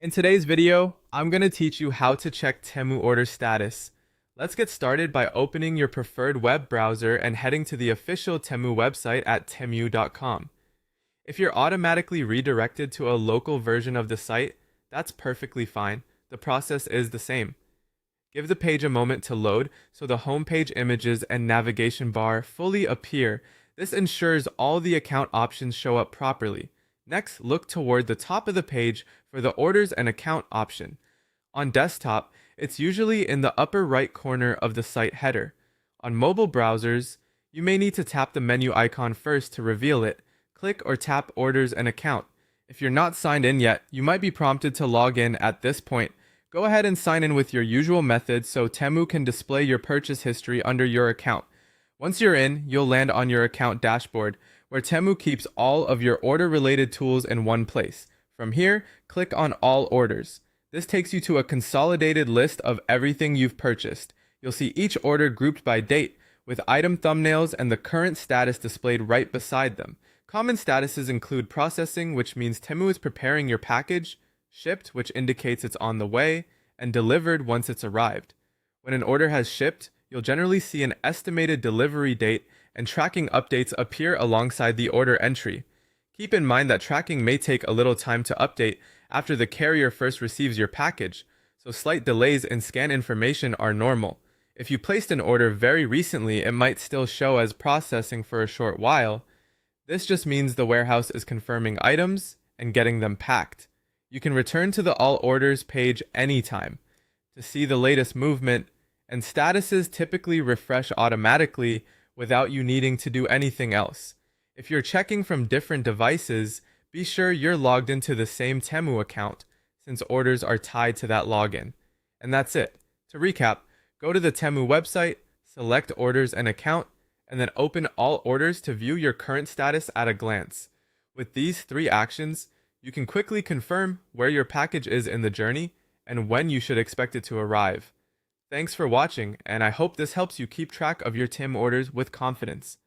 In today's video, I'm going to teach you how to check Temu order status. Let's get started by opening your preferred web browser and heading to the official Temu website at temu.com. If you're automatically redirected to a local version of the site, that's perfectly fine. The process is the same. Give the page a moment to load so the homepage images and navigation bar fully appear. This ensures all the account options show up properly. Next, look toward the top of the page for the Orders and Account option. On desktop, it's usually in the upper right corner of the site header. On mobile browsers, you may need to tap the menu icon first to reveal it. Click or tap Orders and Account. If you're not signed in yet, you might be prompted to log in at this point. Go ahead and sign in with your usual method so Temu can display your purchase history under your account. Once you're in, you'll land on your account dashboard, where Temu keeps all of your order-related tools in one place. From here, click on All Orders. This takes you to a consolidated list of everything you've purchased. You'll see each order grouped by date, with item thumbnails and the current status displayed right beside them. Common statuses include processing, which means Temu is preparing your package, shipped, which indicates it's on the way, and delivered once it's arrived. When an order has shipped, you'll generally see an estimated delivery date and tracking updates appear alongside the order entry. Keep in mind that tracking may take a little time to update after the carrier first receives your package, so slight delays in scan information are normal. If you placed an order very recently, it might still show as processing for a short while. This just means the warehouse is confirming items and getting them packed. You can return to the All Orders page anytime to see the latest movement, and statuses typically refresh automatically without you needing to do anything else. If you're checking from different devices, be sure you're logged into the same Temu account, since orders are tied to that login. And that's it. To recap, go to the Temu website, select Orders and Account, and then open All Orders to view your current status at a glance. With these three actions, you can quickly confirm where your package is in the journey and when you should expect it to arrive. Thanks for watching, and I hope this helps you keep track of your Temu orders with confidence.